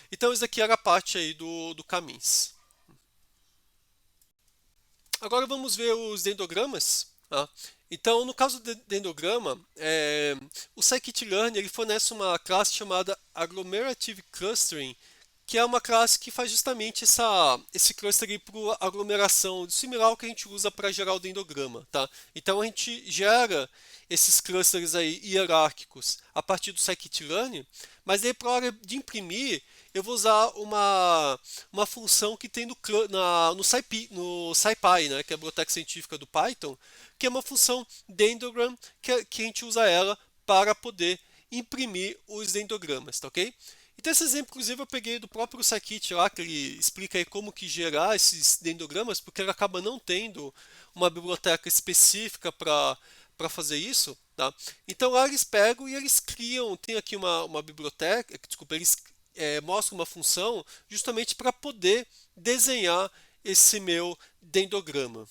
Então isso daqui era a parte aí do caminhos. Agora vamos ver os dendrogramas. Tá? Então, no caso do dendrograma, o scikit-learn ele fornece uma classe chamada Agglomerative Clustering que é uma classe que faz justamente esse cluster por aglomeração, similar ao que a gente usa para gerar o dendrograma, tá? Então a gente gera esses clusters aí hierárquicos a partir do scikit-learn, mas aí para a hora de imprimir, eu vou usar uma função que tem no SciPy, né, que é a biblioteca científica do Python, que é uma função dendrogram, que a gente usa ela para poder imprimir os dendrogramas, tá ok? Então esse exemplo, inclusive, eu peguei do próprio Scikit lá, que ele explica aí como que gerar esses dendrogramas, porque ele acaba não tendo uma biblioteca específica para fazer isso, tá? Então lá eles pegam e eles criam, tem aqui uma biblioteca, desculpa, eles mostram uma função justamente para poder desenhar esse meu dendrograma.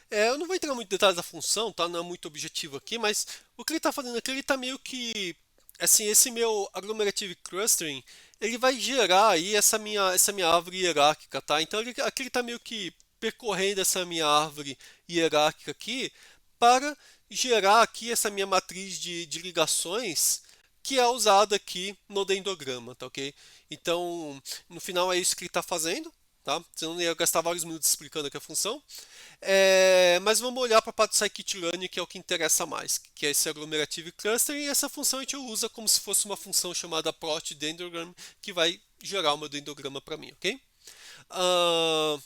Eu não vou entrar muito em detalhes da função, tá? Não é muito objetivo aqui, mas o que ele está fazendo aqui, ele está meio que, assim, esse meu agglomerative clustering, ele vai gerar aí essa minha árvore hierárquica, tá? Então aqui ele está meio que percorrendo essa minha árvore hierárquica aqui para gerar aqui essa minha matriz de ligações que é usada aqui no dendrograma, tá ok? Então, no final é isso que ele está fazendo, tá? Senão eu ia gastar vários minutos explicando aqui a função. Mas vamos olhar para a parte do scikit-learn, que é o que interessa mais, que é esse agglomerative cluster, e essa função a gente usa como se fosse uma função chamada plot dendrogram, que vai gerar o meu dendrograma para mim, ok? Ah,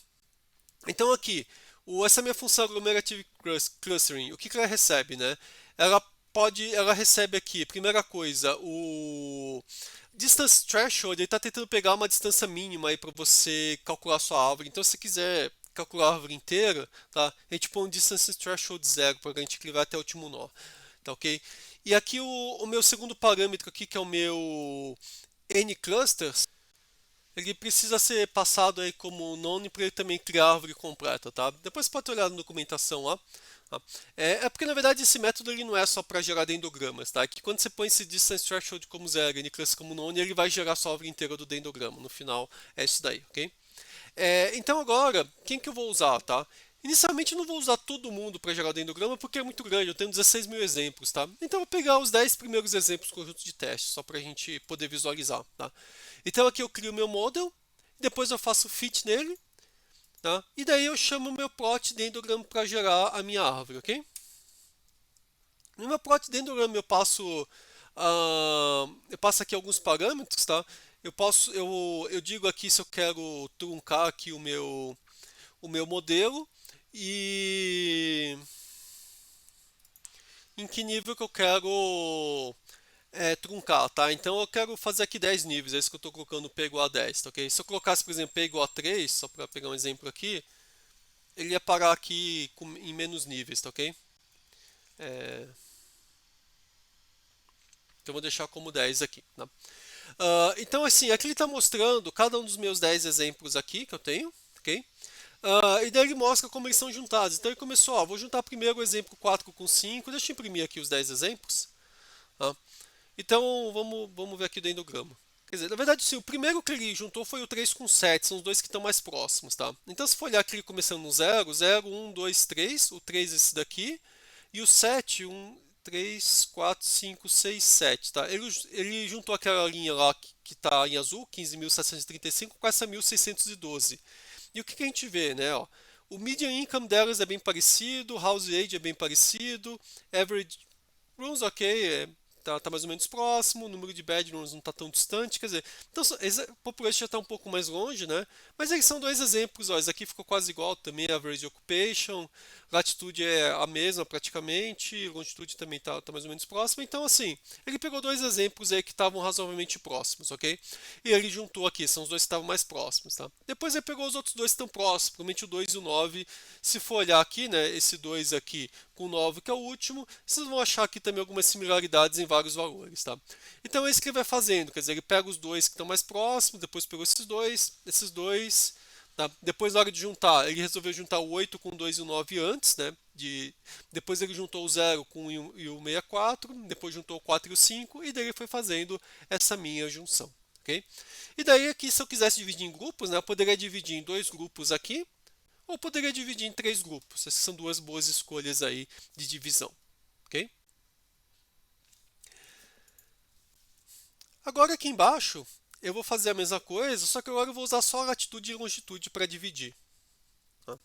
então aqui, essa minha função agglomerative clustering, o que ela recebe, né? Ela recebe aqui, primeira coisa, o distance threshold, ele está tentando pegar uma distância mínima aí para você calcular a sua árvore. Então, se quiser calcular a árvore inteira, tá? A gente põe um distance threshold 0 para garantir que ele vai até o último nó, tá ok? E aqui o meu segundo parâmetro aqui, que é o meu n clusters, ele precisa ser passado aí como none para ele também criar a árvore completa, tá? Depois você pode olhar na documentação lá. Tá? Porque na verdade esse método ele não é só para gerar dendrogramas, tá? Que quando você põe esse distance threshold como zero e nclass como none, ele vai gerar a sua árvore inteira do dendrograma. No final é isso daí, ok? Então agora, quem que eu vou usar, tá? Inicialmente eu não vou usar todo mundo para gerar o dendrograma porque é muito grande, eu tenho 16 mil exemplos, tá? Então eu vou pegar os 10 primeiros exemplos conjuntos de teste, só para a gente poder visualizar, tá? Então aqui eu crio o meu model, depois eu faço fit nele, tá? E daí eu chamo o meu plot dendrogram para gerar a minha árvore, ok? No meu plot dendrogram eu passo aqui alguns parâmetros, tá? Eu digo aqui se eu quero truncar aqui o meu modelo e em que nível que eu quero truncar, tá? Então eu quero fazer aqui 10 níveis, é isso que eu estou colocando P igual a 10, tá ok? Se eu colocasse, por exemplo, P igual a 3, só para pegar um exemplo aqui, ele ia parar aqui em menos níveis, tá ok? É, então eu vou deixar como 10 aqui, tá? Então assim, aqui ele está mostrando cada um dos meus 10 exemplos aqui que eu tenho, ok? E daí ele mostra como eles são juntados. Então ele começou, ó, vou juntar primeiro o exemplo 4 com 5, deixa eu imprimir aqui os 10 exemplos. Tá? Então vamos ver aqui o dendrograma. Quer dizer, na verdade, sim, o primeiro que ele juntou foi o 3 com 7, são os dois que estão mais próximos, tá? Então, se for olhar aqui começando no 0, 0, 1, 2, 3, o 3 esse daqui, e o 7, 1, 3, 4, 5, 6, 7, tá? Ele juntou aquela linha lá que está em azul, 15.735, com essa 1.612. E o que a gente vê, né? Ó, o median income delas é bem parecido, house age é bem parecido, average rooms, ok, tá mais ou menos próximo, o número de bedrooms não está tão distante, quer dizer, então a population já está um pouco mais longe, né? Mas eles são dois exemplos, ó, esse aqui ficou quase igual também, average occupation, latitude é a mesma praticamente, longitude também tá mais ou menos próxima, então assim, ele pegou dois exemplos aí que estavam razoavelmente próximos, ok? E ele juntou aqui, são os dois que estavam mais próximos, tá? Depois ele pegou os outros dois que estão próximos, provavelmente o 2 e o 9, se for olhar aqui, né, esse 2 aqui com o 9 que é o último, vocês vão achar aqui também algumas similaridades em vários valores, tá? Então é isso que ele vai fazendo, quer dizer, ele pega os dois que estão mais próximos, depois pegou esses dois, tá? Depois na hora de juntar, ele resolveu juntar o 8 com o 2 e o 9 antes, né? Depois ele juntou o 0 com o 1 e o 64, depois juntou o 4 e o 5, e daí ele foi fazendo essa minha junção, ok? E daí aqui, se eu quisesse dividir em grupos, né, eu poderia dividir em dois grupos aqui, ou poderia dividir em três grupos. Essas são duas boas escolhas aí de divisão, ok? Agora aqui embaixo, eu vou fazer a mesma coisa, só que agora eu vou usar só latitude e longitude para dividir. Tá?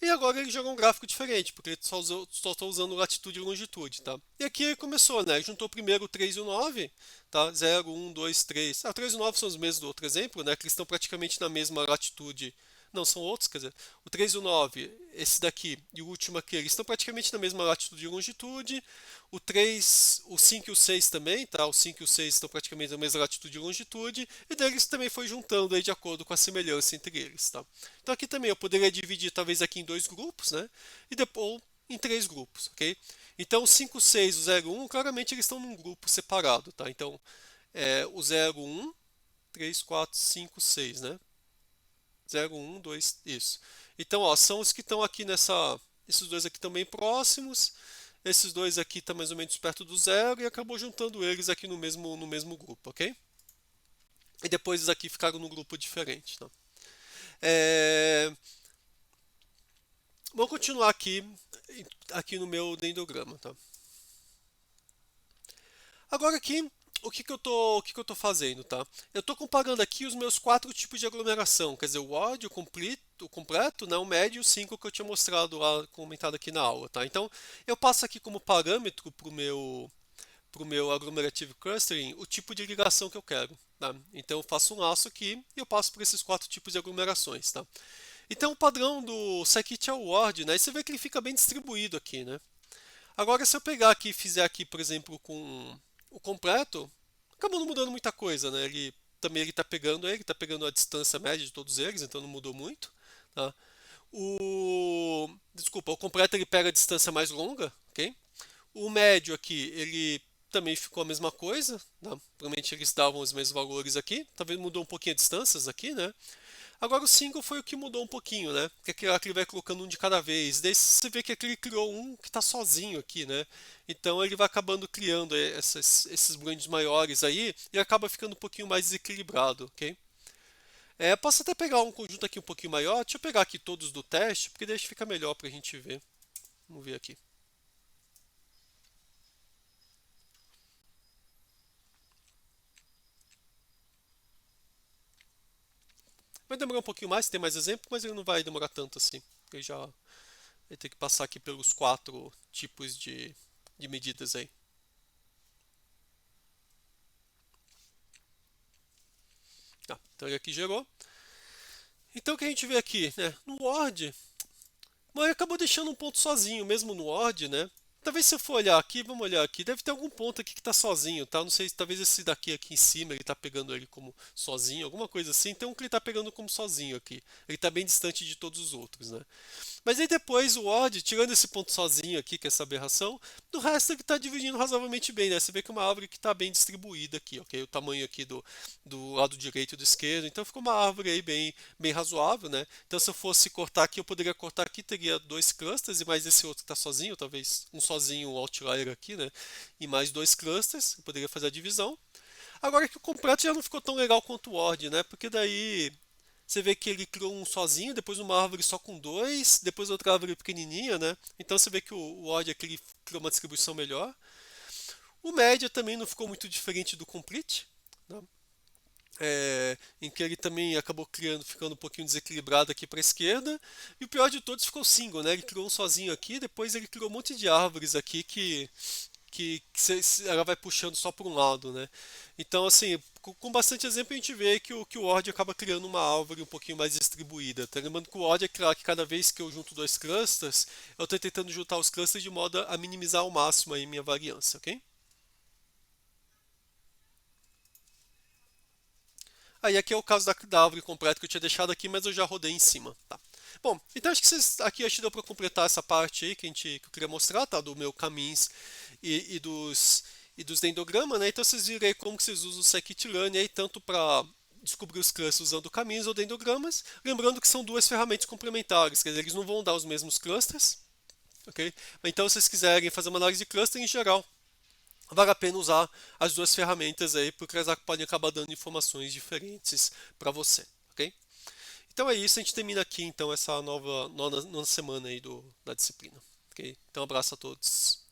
E agora ele gerou um gráfico diferente, porque ele só está usando latitude e longitude, tá? E aqui ele começou, né? Ele juntou primeiro o 3 e o 9, tá? 0, 1, 2, 3. Ah, o 3 e o 9 são os mesmos do outro exemplo, né? Que eles estão praticamente na mesma latitude. Não, são outros, quer dizer, o 3 e o 9, esse daqui e o último aqui, eles estão praticamente na mesma latitude e longitude. O 3, o 5 e o 6 também, tá? O 5 e o 6 estão praticamente na mesma latitude e longitude. E deles também foi juntando aí de acordo com a semelhança entre eles, tá? Então aqui também eu poderia dividir talvez aqui em dois grupos, né? E depois em três grupos, ok? Então o 5, 6 e o 0, 1, claramente eles estão num grupo separado, tá? Então o 0, 1, 3, 4, 5, 6, né? 0, 1, 2, isso. Então, ó, são os que estão aqui nessa. Esses dois aqui estão bem próximos. Esses dois aqui estão mais ou menos perto do zero e acabou juntando eles aqui no mesmo grupo, ok? E depois eles aqui ficaram num grupo diferente, tá? É, Vamos continuar aqui no meu dendrograma, tá? Agora aqui, o que que eu tô fazendo, tá? Eu estou comparando aqui os meus quatro tipos de aglomeração, quer dizer, o odd, o completo, né, o médio e o 5 que eu tinha mostrado lá, comentado aqui na aula, tá? Então, eu passo aqui como parâmetro para o meu agglomerative clustering o tipo de ligação que eu quero, tá? Então, eu faço um laço aqui e eu passo por esses quatro tipos de aglomerações, tá? Então, o padrão do scikit é o odd, né? E você vê que ele fica bem distribuído aqui, né? Agora, se eu pegar aqui e fizer aqui, por exemplo, com o completo, acabou não mudando muita coisa, né? Ele está pegando a distância média de todos eles, então não mudou muito, tá? Desculpa, o completo ele pega a distância mais longa, ok? O médio aqui, ele também ficou a mesma coisa, tá? Provavelmente eles davam os mesmos valores aqui, talvez mudou um pouquinho a distâncias aqui, né? Agora o single foi o que mudou um pouquinho, né? Porque aqui ele vai colocando um de cada vez. Daí você vê que aqui ele criou um que está sozinho aqui, né? Então ele vai acabando criando esses grandes maiores aí e acaba ficando um pouquinho mais desequilibrado, ok? Posso até pegar um conjunto aqui um pouquinho maior. Deixa eu pegar aqui todos do teste, porque deixa fica melhor para a gente ver. Vamos ver aqui. Vai demorar um pouquinho mais, tem mais exemplo, mas ele não vai demorar tanto assim. Ele já vai ter que passar aqui pelos quatro tipos de medidas aí. Então ele aqui gerou. Então o que a gente vê aqui, né? No Word, mas ele acabou deixando um ponto sozinho, mesmo no Word, né? Talvez se eu for olhar aqui, vamos olhar aqui, deve ter algum ponto aqui que está sozinho, tá? Não sei, talvez esse daqui aqui em cima ele está pegando ele como sozinho, alguma coisa assim. Tem um que ele está pegando como sozinho aqui. Ele está bem distante de todos os outros, né? Mas aí depois o odd, tirando esse ponto sozinho aqui, que é essa aberração, do resto ele está dividindo razoavelmente bem, né? Você vê que é uma árvore que está bem distribuída aqui, ok? O tamanho aqui do lado direito e do esquerdo, então ficou uma árvore aí bem razoável, né? Então se eu fosse cortar aqui, eu poderia cortar aqui, teria dois clusters e mais esse outro que está sozinho, talvez um sozinho, um outlier aqui, né? E mais dois clusters, eu poderia fazer a divisão. Agora que o completo já não ficou tão legal quanto o Word, né? Porque daí você vê que ele criou um sozinho, depois uma árvore só com dois, depois outra árvore pequenininha, né? Então você vê que o odd aqui ele criou uma distribuição melhor. O média também não ficou muito diferente do complete, né? Em que ele também acabou ficando um pouquinho desequilibrado aqui para a esquerda. E o pior de todos ficou o single, né? Ele criou um sozinho aqui, depois ele criou um monte de árvores aqui que ela vai puxando só por um lado, né? Então, assim, com bastante exemplo a gente vê que o Word acaba criando uma árvore um pouquinho mais distribuída. Tá? Lembrando que o Word é claro que cada vez que eu junto dois clusters, eu estou tentando juntar os clusters de modo a minimizar ao máximo aí minha variância, ok? Aí aqui é o caso da árvore completa que eu tinha deixado aqui, mas eu já rodei em cima, tá? Bom, então acho que aqui acho que deu para completar essa parte aí que eu queria mostrar, tá? Do meu caminhos e dos dendrogramas, né? Então vocês viram aí como que vocês usam o scikit-learn aí tanto para descobrir os clusters usando caminhos ou dendrogramas, lembrando que são duas ferramentas complementares, quer dizer, eles não vão dar os mesmos clusters, ok? Então se vocês quiserem fazer uma análise de cluster em geral, vale a pena usar as duas ferramentas aí, porque elas podem acabar dando informações diferentes para você, ok? Então é isso, a gente termina aqui então essa nona semana aí da disciplina, ok? Então um abraço a todos.